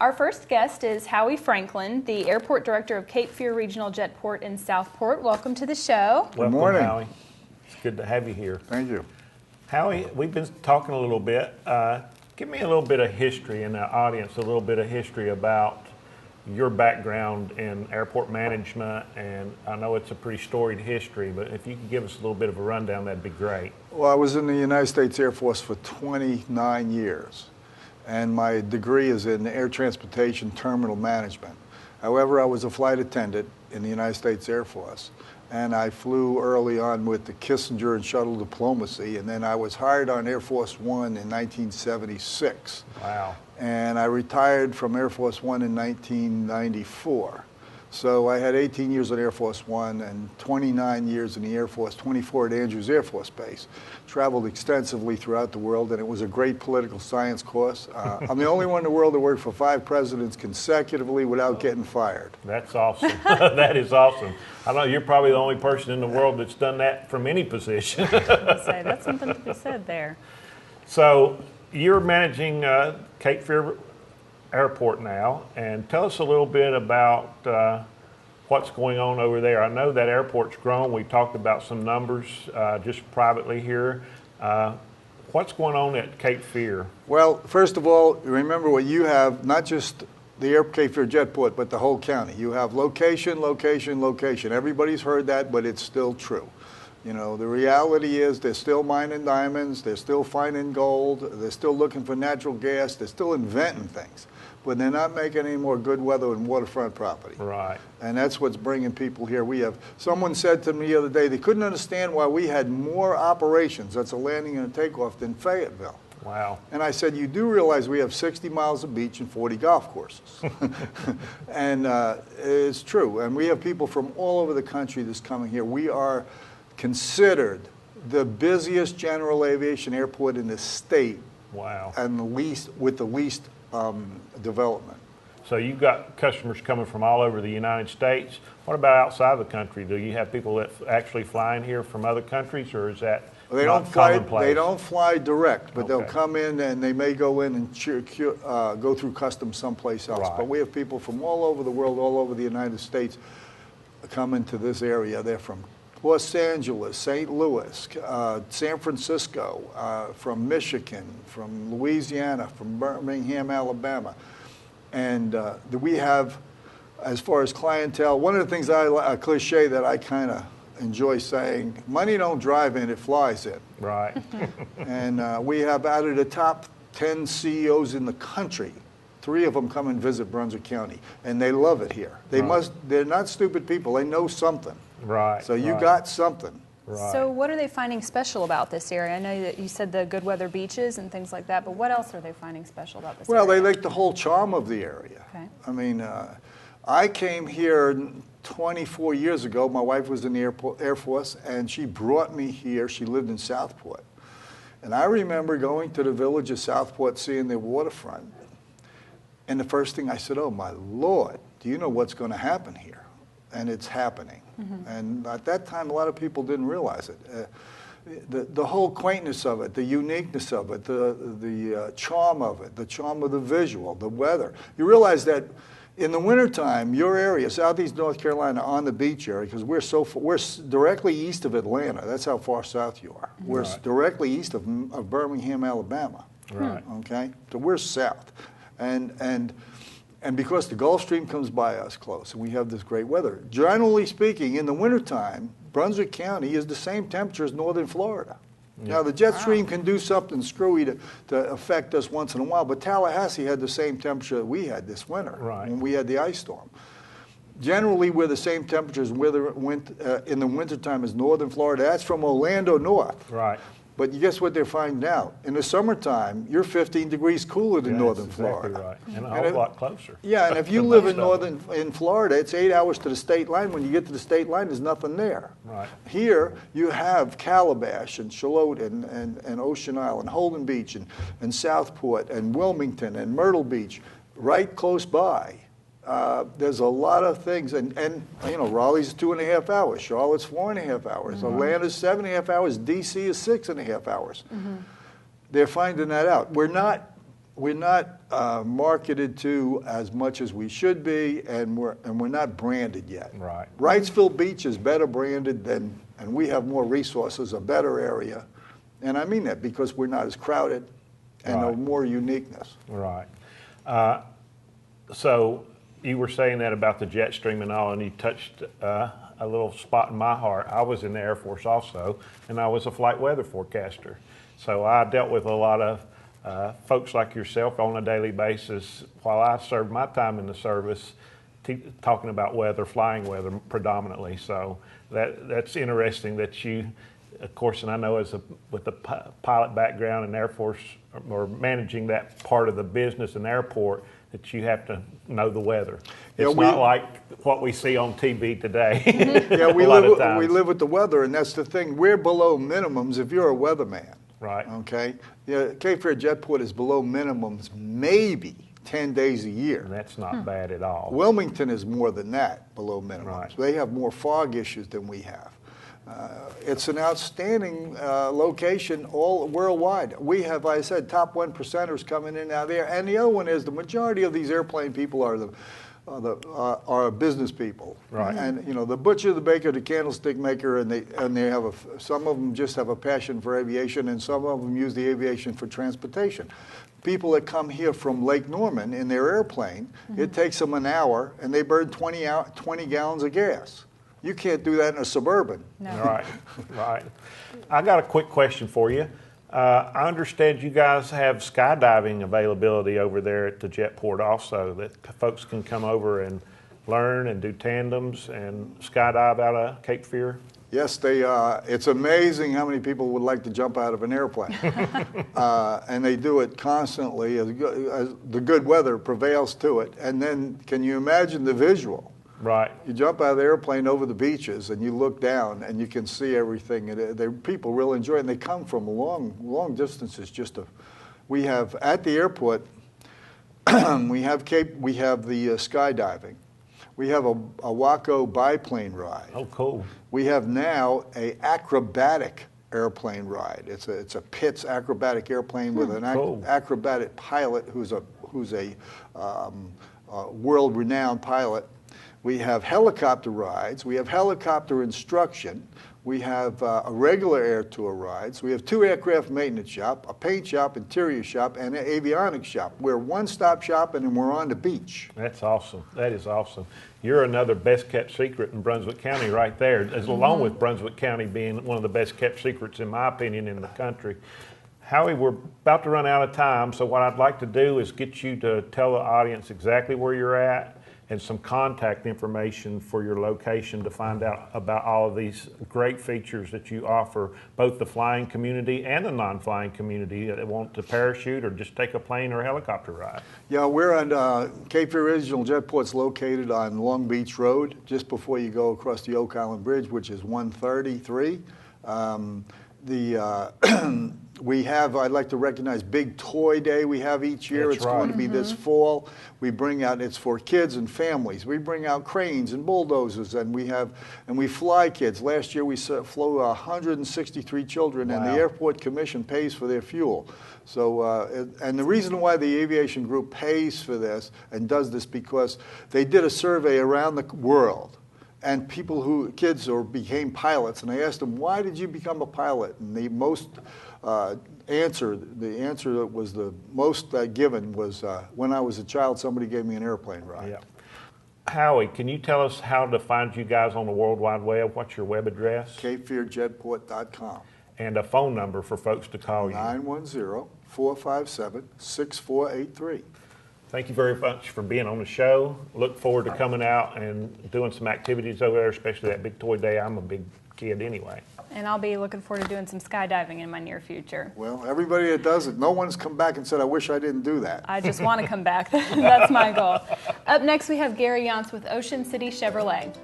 Our first guest is Howie Franklin, the Airport Director of Cape Fear Regional Jetport in Southport. Welcome to the show. Good morning, Howie. It's good to have you here. Thank you. Howie, we've been talking a little bit. Give me a little bit of history, and the audience a little bit of history about your background in airport management, and I know it's a pretty storied history, but if you could give us a little bit of a rundown, that'd be great. Well, I was in the United States Air Force for 29 years, and my degree is in air transportation terminal management. However, I was a flight attendant in the United States Air Force, and I flew early on with the Kissinger and shuttle diplomacy, and then I was hired on Air Force One in 1976. Wow. And I retired from Air Force One in 1994. So I had 18 years at Air Force One and 29 years in the Air Force, 24 at Andrews Air Force Base. Traveled extensively throughout the world, and it was a great political science course. I'm the only one in the world that worked for 5 presidents consecutively without getting fired. That's awesome. That is awesome. I know you're probably the only person in the world that's done that from any position. I'd say that's something to be said there. So you're managing Cape Fear Airport now, and tell us a little bit about what's going on over there. I know that airport's grown. We talked about some numbers just privately here. What's going on at Cape Fear? Well, first of all, remember what you have, not just the Cape Fear Jetport, but the whole county. You have location, location, location. Everybody's heard that, but it's still true. You know, the reality is they're still mining diamonds, they're still finding gold, they're still looking for natural gas, they're still inventing things, but they're not making any more good weather and waterfront property. Right. And that's what's bringing people here. Someone said to me the other day, they couldn't understand why we had more operations, that's a landing and a takeoff, than Fayetteville. Wow. And I said, you do realize we have 60 miles of beach and 40 golf courses. And it's true. And we have people from all over the country that's coming here. We are considered the busiest general aviation airport in the state. Wow. And with the least development. So you've got customers coming from all over the United States. What about outside the country? Do you have people that actually fly in here from other countries, or is that not commonplace? They don't fly direct, but Okay. they'll come in and they may go in and go through customs someplace else. Right. But we have people from all over the world, all over the United States, come into this area. They're from Los Angeles, St. Louis, San Francisco, from Michigan, from Louisiana, from Birmingham, Alabama. And we have, as far as clientele, one of the things a cliche that I kind of enjoy saying, money don't drive in, it flies in. Right. And we have out of the top 10 CEOs in the country, 3 of them come and visit Brunswick County, and they love it here. They're not stupid people, they know something. Right. So you got something. Right. So what are they finding special about this area? I know that you said the good weather beaches and things like that, but what else are they finding special about this area? Well, they like the whole charm of the area. Okay. I mean, I came here 24 years ago. My wife was in the Air Force, and she brought me here. She lived in Southport. And I remember going to the village of Southport, seeing their waterfront. And the first thing I said, oh, my Lord, do you know what's going to happen here? And it's happening. Mm-hmm. And at that time, a lot of people didn't realize it. The whole quaintness of it, the uniqueness of it, the charm of it, the charm of the visual, the weather. You realize that in the wintertime, your area, Southeast North Carolina, on the beach area, because we're directly east of Atlanta. That's how far south you are. We're directly east of Birmingham, Alabama. Right. Okay? So we're south. And because the Gulf Stream comes by us close, and we have this great weather. Generally speaking, in the wintertime, Brunswick County is the same temperature as northern Florida. Yeah. Now, the jet stream can do something screwy to affect us once in a while, but Tallahassee had the same temperature that we had this winter when we had the ice storm. Generally, we're the same temperatures in the wintertime as northern Florida. That's from Orlando north. Right. But guess what they're finding out? In the summertime, you're 15 degrees cooler than northern Florida. Right. And a whole lot closer. Yeah, and if you live in Florida, it's 8 hours to the state line. When you get to the state line, there's nothing there. Right. Here, you have Calabash and Charlotte and Ocean Island, Holden Beach and Southport and Wilmington and Myrtle Beach right close by. There's a lot of things, and you know, Raleigh's 2.5 hours, Charlotte's 4.5 hours, mm-hmm. Atlanta's 7.5 hours, DC is 6.5 hours. Mm-hmm. They're finding that out. We're not we're not marketed to as much as we should be, and we're not branded yet. Right. Wrightsville Beach is better branded than, and we have more resources, a better area, and I mean that because we're not as crowded, and Right. more uniqueness. Right. So you were saying that about the jet stream and all, and you touched a little spot in my heart. I was in the Air Force also, and I was a flight weather forecaster. So I dealt with a lot of folks like yourself on a daily basis while I served my time in the service, talking about weather, flying weather predominantly. So that's interesting that you, of course, and I know with the pilot background in Air Force or managing that part of the business in the airport, that you have to know the weather. It's not like what we see on TV today. Yeah, we live with the weather, and that's the thing. We're below minimums if you're a weatherman. Right. Okay. Yeah, Cape Fear Jetport is below minimums maybe 10 days a year. And that's not bad at all. Wilmington is more than that, below minimums. Right. They have more fog issues than we have. It's an outstanding location all worldwide. We have, like I said, top 1%ers coming in out there. And the other one is the majority of these airplane people are business people. Right. And you know, the butcher, the baker, the candlestick maker, and they have some of them just have a passion for aviation, and some of them use the aviation for transportation. People that come here from Lake Norman in their airplane, it takes them an hour, and they burn 20 gallons of gas. You can't do that in a Suburban. No. Right, right. I got a quick question for you. I understand you guys have skydiving availability over there at the Jetport also, that folks can come over and learn and do tandems and skydive out of Cape Fear. Yes, it's amazing how many people would like to jump out of an airplane. And they do it constantly as the good weather prevails to it. And then can you imagine the visual? Right. You jump out of the airplane over the beaches and you look down and you can see everything. And people really enjoy it, and they come from long distances. We have at the airport, we have the skydiving. We have a Waco biplane ride. Oh, cool. We have now a acrobatic airplane ride. It's a Pitts acrobatic airplane with an cool. acrobatic pilot who's a world-renowned pilot. We have helicopter rides. We have helicopter instruction. We have a regular air tour rides. We have 2 aircraft maintenance shop, a paint shop, interior shop, and an avionics shop. We're one-stop shopping, and we're on the beach. That's awesome. That is awesome. You're another best-kept secret in Brunswick County right there, along with Brunswick County being one of the best-kept secrets, in my opinion, in the country. Howie, we're about to run out of time, so what I'd like to do is get you to tell the audience exactly where you're at and some contact information for your location to find out about all of these great features that you offer, both the flying community and the non-flying community that want to parachute or just take a plane or a helicopter ride. Yeah, we're on Cape Fear Regional Jetport's located on Long Beach Road, just before you go across the Oak Island Bridge, which is 133. I'd like to recognize Big Toy Day we have each year. That's it's right. going to be this fall. We bring out, it's for kids and families. We bring out cranes and bulldozers, and we fly kids. Last year we flew 163 children, and the Airport Commission pays for their fuel. So, and the reason why the aviation group pays for this and does this, because they did a survey around the world. And kids became pilots, and I asked them, why did you become a pilot? And the answer that was the most given was, when I was a child, somebody gave me an airplane ride. Yeah. Howie, can you tell us how to find you guys on the World Wide Web? What's your web address? CapeFearJetport.com. And a phone number for folks to call you. 910-457-6483. Thank you very much for being on the show. Look forward to coming out and doing some activities over there, especially that Big Toy Day. I'm a big kid anyway. And I'll be looking forward to doing some skydiving in my near future. Well, everybody that does it, no one's come back and said, I wish I didn't do that. I just want to come back. That's my goal. Up next, we have Gary Yance with Ocean City Chevrolet.